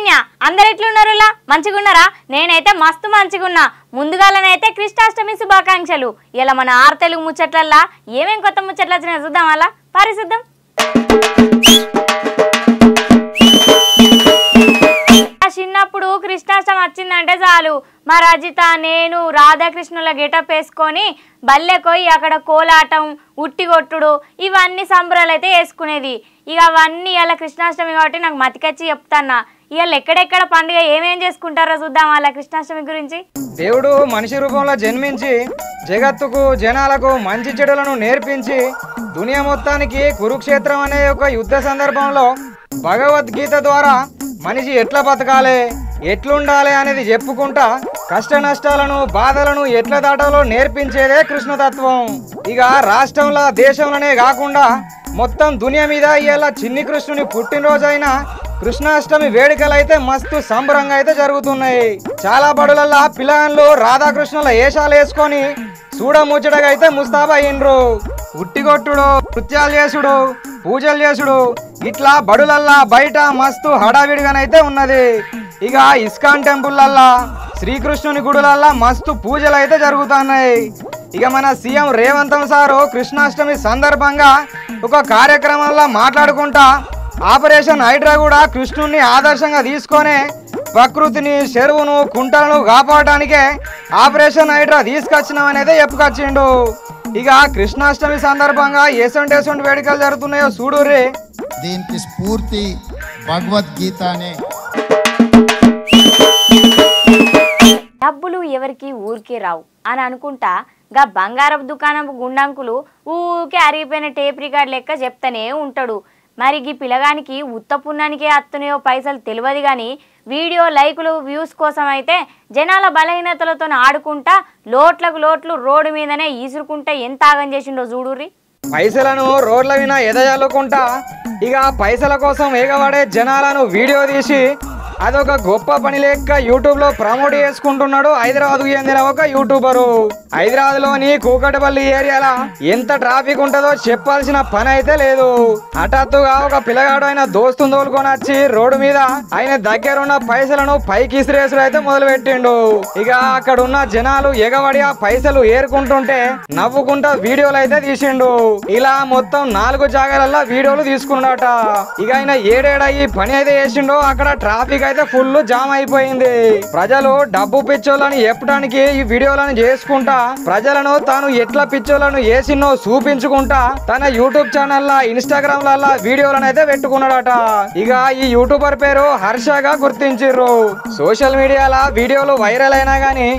లావణ్య అందరు ఎట్లున్నారులా మంచిగున్నారా? నేనైతే మస్తు మంచిగున్నా. ముందుగాలనైతే కృష్ణాష్టమి శుభాకాంక్షలు. ఇలా మన ఆరు తెలుగు ముచ్చట్లల్లా ఏమేం కొత్త ముచ్చట్లు వచ్చినాయో చూద్దాం. అలా పరిశుద్ధం. చిన్నప్పుడు కృష్ణాష్టమి వచ్చిందంటే చాలు మా రజిత నేను రాధాకృష్ణుల గెటప్ వేసుకొని బల్లెకోయి అక్కడ కోలాటం ఉట్టి కొట్టుడు ఇవన్నీ సంబరాలు అయితే వేసుకునేది. ఇక అవన్నీ ఇలా కృష్ణాష్టమి కాబట్టి నాకు మతికొచ్చి చెప్తాన్నా. ఇవాళ ఎక్కడెక్కడ పండుగ ఏమేం చేసుకుంటారో చూద్దాం అలా కృష్ణాష్టమి గురించి. దేవుడు మనిషి రూపంలో జన్మించి జగత్తుకు జనాలకు మంచి చెడులను నేర్పించి దునియా మొత్తానికి కురుక్షేత్రం అనే ఒక యుద్ధ సందర్భంలో భగవద్గీత ద్వారా మనిషి ఎట్లా బతకాలి ఎట్లుండాలి అనేది చెప్పుకుంటా కష్ట నష్టాలను బాధలను ఎట్లా దాటాలో నేర్పించేదే కృష్ణతత్వం. ఇక రాష్ట్రంలో దేశంలోనే కాకుండా మొత్తం దునియా మీద ఇవాళ చిన్ని కృష్ణుని పుట్టినరోజైన కృష్ణాష్టమి వేడుకలు అయితే మస్తు సంబరంగా అయితే జరుగుతున్నాయి. చాలా బడులల్లా పిల్లలు రాధాకృష్ణుల వేషాలు వేసుకొని చూడముచ్చటగా అయితే ముస్తాబు అయ్యిండ్రు. ఉట్టిగొట్టుడు నృత్యాలు చేసుడు పూజలు చేసుడు ఇట్లా బడులల్లా బయట మస్తు హడావిడిగానైతే ఉన్నది. ఇక ఇస్కాన్ టెంపుల్లల్లా శ్రీకృష్ణుని గుడులల్లా మస్తు పూజలు అయితే జరుగుతున్నాయి. ఇక మన సీఎం రేవంత్ సారు కృష్ణాష్టమి సందర్భంగా ఒక కార్యక్రమంలో మాట్లాడుకుంటా ఆపరేషన్ హైడ్రా కూడా కృష్ణుని ఆదర్శంగా తీసుకొని ప్రకృతిని చెరువును కుంటలను కాపాడడానికే ఆపరేషన్ హైడ్రా తీసుకొచ్చినామనేది చెప్పుకొచ్చిండు. ఇక కృష్ణాష్టమి సందర్భంగా ఎసొంటి వేడుకలు జరుగుతున్నాయో చూడుర్రి. దీనికి స్ఫూర్తి భగవద్గీతనే. డబ్బులు ఎవరికి ఊరికే రావు అని అనుకుంటా గా బంగారపు దుకాణం గుండంకులు ఊకే అరిగిపోయిన టేప్ రికార్డ్ లెక్క చెప్తానే ఉంటాడు. మరి ఈ పిల్లగానికి ఉత్త పుణ్యానికే అత్తున్నాయో పైసలు తెలియదు కానీ వీడియో లైకులు వ్యూస్ కోసం అయితే జనాల బలహీనతలతో ఆడుకుంటా లోట్లకు లోట్లు రోడ్డు మీదనే ఈసురుకుంటా ఎంత ఆగం చేసిండో చూడుర్రి. పైసలను రోడ్ల విన ఎదజల్లుకుంటా ఇక పైసల కోసం ఏగబడే జనాలను వీడియో తీసి అదొక గొప్ప పని లెక్క యూట్యూబ్ లో ప్రమోట్ చేసుకుంటున్నాడు హైదరాబాద్ చెందిన ఒక యూట్యూబరు. హైదరాబాద్ లోని కూకటపల్లి ఏరియాలో ఎంత ట్రాఫిక్ ఉంటుందో చెప్పాల్సిన పని అయితే లేదు. హఠాత్తుగా ఒక పిల్లగాడు ఆయన దోస్తుని తోలుకొని వచ్చి రోడ్డు మీద ఆయన దగ్గరున్న పైసలను పైకి ఇసిరేసుడు అయితే మొదలు పెట్టిండు. ఇక అక్కడ ఉన్న జనాలు ఎగబడి ఆ పైసలు ఏరుకుంటుంటే నవ్వుకుంటా వీడియోలు అయితే తీసిండు. ఇలా మొత్తం 4 జాగాలలో వీడియోలు తీసుకున్నాడట. ఇక ఆయన ఏడేడా ఈ పని అయితే చేసిండో అక్కడ ట్రాఫిక్ అయితే ఫుల్ జామ్ అయిపోయింది. ప్రజలు డబ్బు పిచ్చోళ్ళని చెప్పడానికి ఈ వీడియోలను చేసుకుంటా ప్రజలను తాను ఎట్లా పిచ్చోళ్ళను వేసినో చూపించుకుంటా తన యూట్యూబ్ ఛానల్ ఇన్స్టాగ్రామ్ ల వీడియోలను అయితే పెట్టుకున్నాడట. ఇక ఈ యూట్యూబర్ పేరు హర్షగా గుర్తించిర్రు. సోషల్ మీడియాలో వీడియోలు వైరల్ అయినా గానీ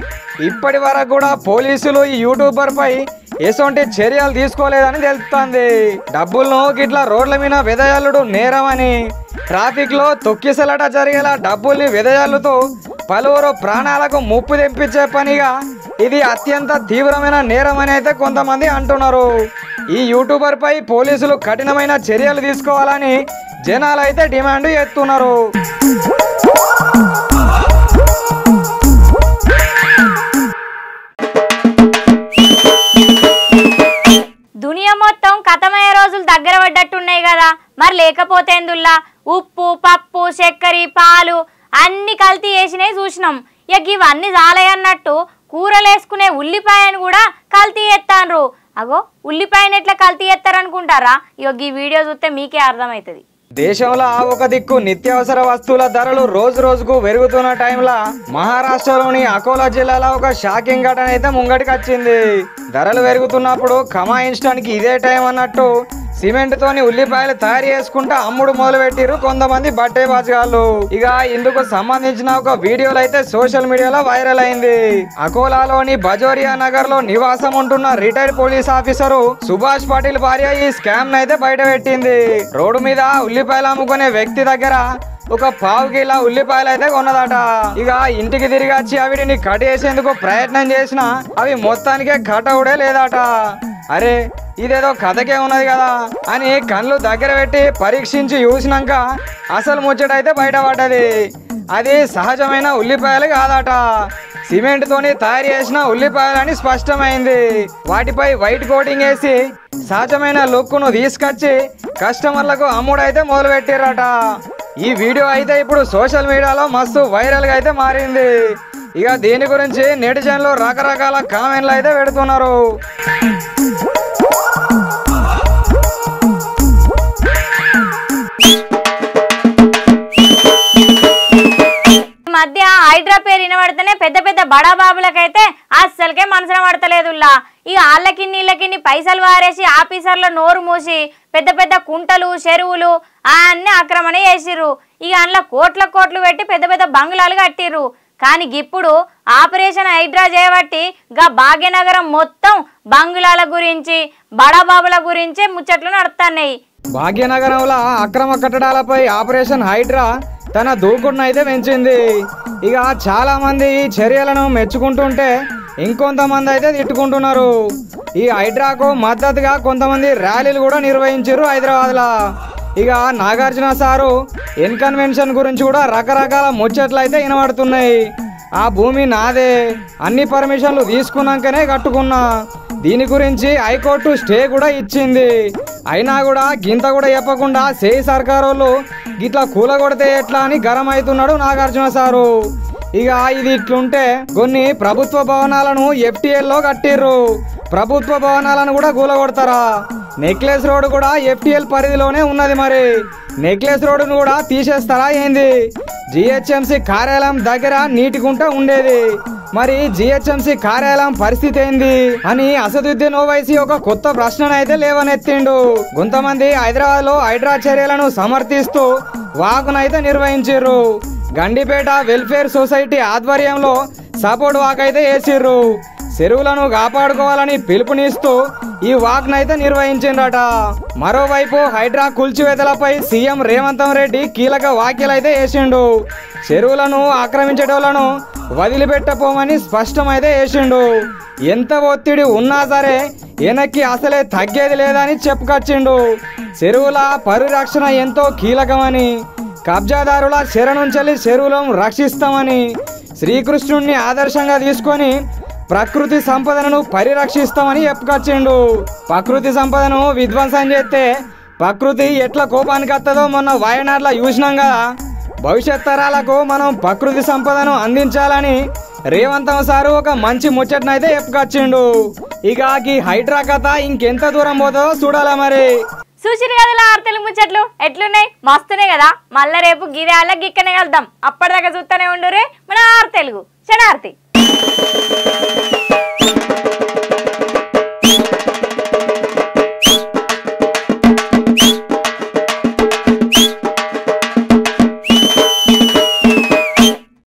ఇప్పటి వరకు కూడా పోలీసులు ఈ యూట్యూబర్ పై ఎటువంటి చర్యలు తీసుకోలేదని తెలుస్తుంది. డబ్బులను గిట్లా రోడ్ల మీద వెదజల్లుడు నేరమని ట్రాఫిక్ లో తొక్కిసలాట జరిగేలా డబ్బుల్ని వెదజల్లుతూ పలువురు ప్రాణాలకు ముప్పు తెప్పించే పనిగా ఇది అత్యంత తీవ్రమైన నేరం అని అయితే కొంతమంది అంటున్నారు. ఈ యూట్యూబర్ పై పోలీసులు కఠినమైన చర్యలు తీసుకోవాలని జనాలు అయితే డిమాండ్ చేస్తున్నారు. దునియా మొత్తం కథమయ్యే రోజులు దగ్గర పడ్డట్టున్నాయి కదా. మరి లేకపోతే ఎందుల్లా ఉప్పు పప్పు చక్కెర పాలు అన్ని కల్తీ వేసినవి చూసినాం. ఇక ఇవన్నీ చాలయన్నట్టు కూరలు వేసుకునే ఉల్లిపాయను కూడా కల్తీ చేస్తాన్రు. అగో ఉల్లిపాయను ఎట్లా కల్తీ చేస్తారనుకుంటారా? ఇక ఈ వీడియో చూస్తే మీకే అర్థమవుతుంది. దేశంలో ఒక దిక్కు నిత్యావసర వస్తువుల ధరలు రోజు రోజుకు పెరుగుతున్న టైంలో మహారాష్ట్రలోని అకోలా జిల్లాలో ఒక షాకింగ్ ఘటన అయితే ముంగటికి వచ్చింది. ధరలు పెరుగుతున్నప్పుడు కమాయించడానికి ఇదే టైం అన్నట్టు సిమెంట్ తోని ఉల్లిపాయలు తయారు చేసుకుంటా అమ్ముడు మొదలు పెట్టిరు కొంతమంది బట్టే బాజగాళ్ళు. ఇక ఇందుకు సంబంధించిన ఒక వీడియోలు అయితే సోషల్ మీడియాలో వైరల్ అయింది. అకోలాలోని బజోరియా నగర్ లో నివాసం ఉంటున్న retired police officer Subhash Patil భార్య ఈ స్కామ్ అయితే బయట పెట్టింది. రోడ్డు మీద ఉల్లిపాయలు అమ్ముకునే వ్యక్తి దగ్గర ఒక 1/2 కిలో ఉల్లిపాయలు అయితే కొన్నదట. ఇక ఇంటికి తిరిగి వచ్చి అవిటిని కట్ చేసేందుకు ప్రయత్నం చేసినా అవి మొత్తానికే కట్ అవుడే లేదట. అరే ఇదేదో కథకే ఉన్నది కదా అని కళ్ళు దగ్గర పెట్టి పరీక్షించి చూసినాక అసలు ముచ్చటైతే బయటపడ్డది. అది సహజమైన ఉల్లిపాయలు కాదట, సిమెంట్ తోని తయారు చేసిన ఉల్లిపాయలని స్పష్టమైంది. వాటిపై వైట్ కోటింగ్ వేసి సహజమైన లుక్ ను తీసుకొచ్చి కస్టమర్లకు అమ్ముడైతే మొదలు పెట్టిరట. ఈ వీడియో అయితే ఇప్పుడు సోషల్ మీడియాలో మస్తు వైరల్గా అయితే మారింది. ఇక దీని గురించి నెటిజన్లు రకరకాల కామెంట్లు అయితే పెడుతున్నారు. మధ్య హైడ్రా పేరు వినబడితేనే పెద్ద పెద్ద బడా బాబులకైతే అస్సలకే మనసున పడతలేదుల్లా. ఇక ఆళ్ళకి నీళ్ళకి పైసలు వారేసి ఆఫీసర్ల నోరు మూసి పెద్ద పెద్ద కుంటలు చెరువులు అన్నీ ఆక్రమణ చేసిర్రు. ఇక అందులో కోట్ల కోట్లు పెట్టి పెద్ద పెద్ద బంగ్లాలు కట్టిర్రు. కానీ ఇప్పుడు ఆపరేషన్ హైడ్రా చేయబట్టి గా భాగ్యనగరం మొత్తం బంగ్లాల గురించి బడాబాబుల గురించే ముచ్చట్లు నడుస్తున్నాయి. భాగ్యనగరంలో అక్రమ కట్టడాలపై ఆపరేషన్ హైడ్రా తన దూకుడును అయితే పెంచింది. ఇక చాలా మంది ఈ చర్యలను మెచ్చుకుంటుంటే ఇంకొంతమంది అయితే తిట్టుకుంటున్నారు. ఈ హైడ్రాకు మద్దతుగా కొంతమంది ర్యాలీలు కూడా నిర్వహించారు హైదరాబాద్లో. ఇక నాగార్జున సారు ఇన్కన్వెన్షన్ గురించి కూడా రకరకాల ముచ్చట్లు అయితే వినబడుతున్నాయి. ఆ భూమి నాదే, అన్ని పర్మిషన్లు తీసుకున్నాకనే కట్టుకున్నా, దీని గురించి హైకోర్టు స్టే కూడా ఇచ్చింది, అయినా కూడా గింత కూడా చెప్పకుండా సేయి సర్కార్ వాళ్ళు గిట్లా కూలగొడితే ఎట్లా అని గరం అవుతున్నాడు నాగార్జున సారు. ఇక ఇది ఇట్లుంటే కొన్ని ప్రభుత్వ భవనాలను FTL కట్టిర్రు, ప్రభుత్వ భవనాలను కూడా కూలగొడతారా? నెక్లెస్ రోడ్ కూడా FTL పరిధిలోనే ఉన్నది, మరి నెక్లెస్ రోడ్డును కూడా తీసేస్తారా ఏంది? GHMC కార్యాలయం దగ్గర నీటి గుంట ఉండేది, మరి GHMC కార్యాలయం పరిస్థితి ఏంది అని అసదుద్దీన్ ఓవైసీ ఒక కొత్త ప్రశ్నను అయితే లేవనెత్తిండు. కొంతమంది హైదరాబాద్ లో హైడ్రా చర్యలను సమర్థిస్తూ వాకునైతే నిర్వహించారు. గండిపేట వెల్ఫేర్ సొసైటీ ఆధ్వర్యంలో సపోర్ట్ వాక్ అయితే వేసిర్రు. చెరువులను కాపాడుకోవాలని పిలుపునిస్తూ ఈ వాక్నైతే నిర్వహించిండ్రట. మరోవైపు హైడ్రా కూల్చివేతలపై సీఎం రేవంత్ రెడ్డి కీలక వ్యాఖ్యలు అయితే వేసిండు. చెరువులను ఆక్రమించేటోళ్లను వదిలిపెట్టపోమని స్పష్టమైతే వేసిండు. ఎంత ఒత్తిడి ఉన్నా సరే వెనక్కి అసలే తగ్గేది లేదని చెప్పుకొచ్చిండు. చెరువుల పరిరక్షణ ఎంతో కీలకమని, కబ్జాదారుల చెర నుంచి చెరువులను రక్షిస్తామని, శ్రీకృష్ణుడిని ఆదర్శంగా తీసుకొని ప్రకృతి సంపదను పరిరక్షిస్తామని చెప్పుకొచ్చిండు. ప్రకృతి సంపదను విధ్వంసం చేస్తే ప్రకృతి ఎట్లా కోపానికి వస్తుందో మొన్న వయనాడులో చూసినాం కదా. భవిష్యత్ తరాలకు మనం ప్రకృతి సంపదను అందించాలని రేవంత్ సారు ఒక మంచి ముచ్చటనైతే చెప్పుకొచ్చిండు. ఇక ఈ హైడ్రా కథ ఇంకెంత దూరం పోతుందో చూడాలా మరి. చూసిరు కదా ఆరు తెలుగు ముచ్చట్లు ఎట్లున్నాయి, మస్తున్నాయి కదా. మళ్ళా రేపు గిరాల గిక్కనే కలుద్దాం. అప్పటిదాకా చూస్తూనే ఉండురే మన ఆరు తెలుగు. శనార్థి.